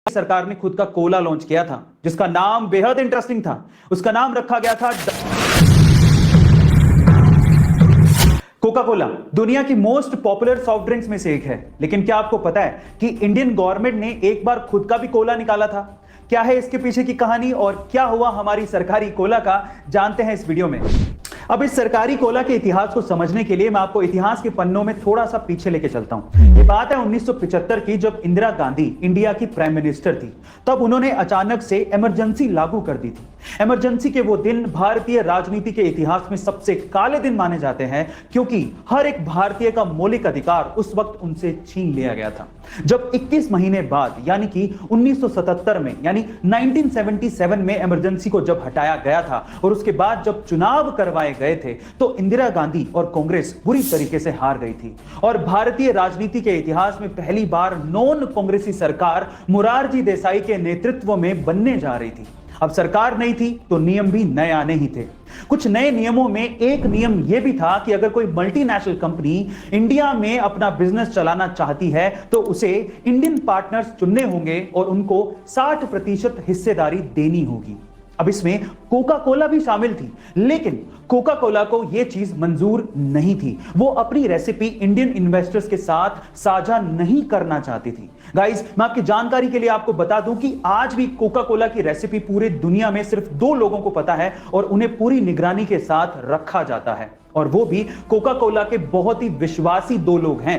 सरकार ने खुद का कोला लॉन्च किया था जिसका नाम बेहद इंटरेस्टिंग था। उसका नाम रखा गया था कोका कोला। दुनिया की मोस्ट पॉपुलर सॉफ्ट ड्रिंक्स में से एक है, लेकिन क्या आपको पता है कि इंडियन गवर्नमेंट ने एक बार खुद का भी कोला निकाला था? क्या है इसके पीछे की कहानी और क्या हुआ हमारी सरकारी कोला का, जानते हैं इस वीडियो में। अब इस सरकारी कोला के इतिहास को समझने के लिए मैं आपको इतिहास के पन्नों में थोड़ा सा पीछे लेके चलता हूं। ये बात है 1975 की, जब इंदिरा गांधी इंडिया की प्राइम मिनिस्टर थी। तब उन्होंने अचानक से इमरजेंसी लागू कर दी थी। इमरजेंसी के वो दिन भारतीय राजनीति के इतिहास में सबसे काले दिन माने जाते हैं, क्योंकि हर एक भारतीय का मौलिक अधिकार उस वक्त उनसे छीन लिया गया था। जब 21 महीने बाद यानी कि 1977 में यानी 1977 में इमरजेंसी को जब हटाया गया था और उसके बाद जब चुनाव करवाए गए थे, तो इंदिरा गांधी और कांग्रेस बुरी तरीके से हार गई थी और भारतीय राजनीति के इतिहास में पहली बार नॉन कांग्रेसी सरकार मोरारजी देसाई के नेतृत्व में बनने जा रही थी। अब सरकार नहीं थी तो नियम भी नए आने ही थे। कुछ नए नियमों में एक नियम यह भी था कि अगर कोई मल्टीनेशनल कंपनी इंडिया में अपना बिजनेस चलाना चाहती है तो उसे इंडियन पार्टनर्स चुनने होंगे और उनको 60% हिस्सेदारी देनी होगी। अब इसमें कोका कोला भी शामिल थी, लेकिन कोका कोला को यह चीज मंजूर नहीं थी। वो अपनी रेसिपी इंडियन इन्वेस्टर्स के साथ साझा नहीं करना चाहती थी। गाइस, मैं आपकी जानकारी के लिए आपको बता दूं कि आज भी कोका कोला की रेसिपी पूरे दुनिया में सिर्फ 2 लोगों को पता है और उन्हें पूरी निगरानी के साथ रखा जाता है, और वो भी कोका कोला के बहुत ही विश्वासी 2 लोग हैं।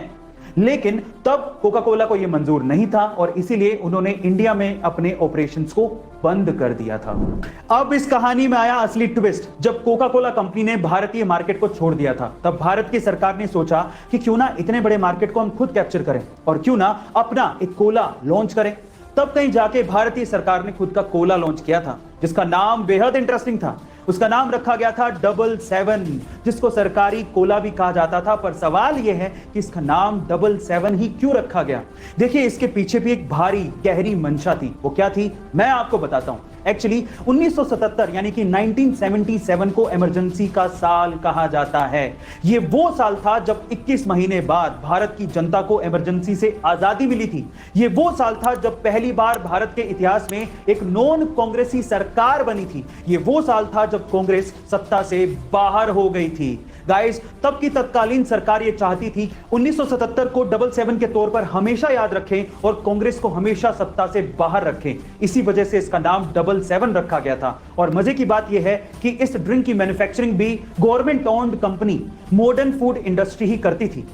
लेकिन तब कोका कोला को यह मंजूर नहीं था और इसीलिए उन्होंने इंडिया में अपने ऑपरेशंस को बंद कर दिया था। अब इस कहानी में आया असली ट्विस्ट। जब कोका कोला कंपनी ने भारतीय मार्केट को छोड़ दिया था, तब भारत की सरकार ने सोचा कि क्यों ना इतने बड़े मार्केट को हम खुद कैप्चर करें और क्यों ना अपना एक कोला लॉन्च करें। तब कहीं जाके भारतीय सरकार ने खुद का कोला लॉन्च किया था जिसका नाम बेहद इंटरेस्टिंग था। उसका नाम रखा गया था 777, जिसको सरकारी कोला भी कहा जाता था। पर सवाल यह है कि इसका नाम 777 ही क्यों रखा गया। देखिए, इसके पीछे भी एक भारी गहरी मंशा थी। वो क्या थी, मैं आपको बताता हूं। एक्चुअली 1977 यानी कि 1977 को इमरजेंसी का साल कहा जाता है। ये वो साल था जब 21 महीने बाद भारत की जनता को इमरजेंसी से आजादी मिली थी। ये वो साल था जब पहली बार भारत के इतिहास में एक नॉन कांग्रेसी सरकार बनी थी। ये वो साल था जब कांग्रेस सत्ता से बाहर हो गई थी। गाइस, तब की तत्कालीन सरकार यह चाहती थी 1977 को 777 के तौर पर हमेशा याद रखें और कांग्रेस को हमेशा सत्ता से बाहर रखें। इसी वजह से इसका नाम 777 रखा गया था। और मजे की बात यह है कि इस ड्रिंक की मैन्युफैक्चरिंग भी government owned company modern food industry ही करती थी।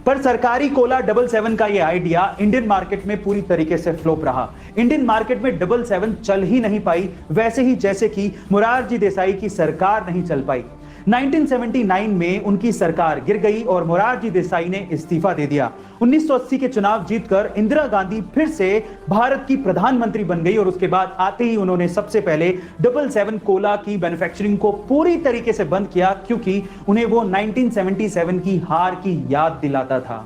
पर सरकारी कोला 777 का यह आइडिया इंडियन मार्केट में पूरी तरीके से फ्लॉप रहा। इंडियन मार्केट में 777 चल ही नहीं पाई, वैसे ही जैसे कि मोरारजी देसाई की सरकार नहीं चल पाई। 1979 में उनकी सरकार गिर गई और मोरारजी देसाई ने इस्तीफा दे दिया। 1980 के चुनाव जीतकर इंदिरा गांधी फिर से भारत की प्रधानमंत्री बन गई और उसके बाद आते ही उन्होंने सबसे पहले 777 कोला की मैन्युफैक्चरिंग को पूरी तरीके से बंद किया, क्योंकि उन्हें वो 1977 की हार की याद दिलाता था।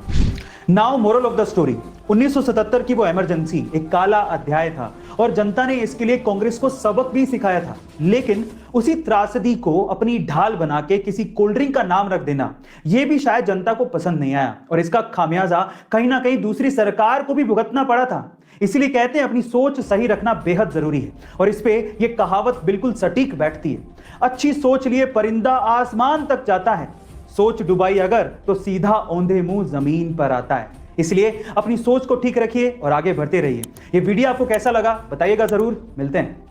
Now moral of the story, 1977 की वो इमरजेंसी एक काला अध्याय था और जनता ने इसके लिए कांग्रेस को सबक भी सिखाया था। लेकिन उसी त्रासदी को अपनी ढाल बना के किसी कोल्ड ड्रिंक का नाम रख देना, यह भी शायद जनता को पसंद नहीं आया और इसका खामियाजा कहीं ना कहीं दूसरी सरकार को भी भुगतना पड़ा था। इसीलिए कहते हैं अपनी सोच सही रखना बेहद जरूरी है, और इस पे यह कहावत बिल्कुल सटीक बैठती है। अच्छी सोच लिए परिंदा आसमान तक जाता है, सोच डुबाई अगर तो सीधा औंधे मुंह जमीन पर आता है। इसलिए अपनी सोच को ठीक रखिए और आगे बढ़ते रहिए। ये वीडियो आपको कैसा लगा बताइएगा जरूर। मिलते हैं।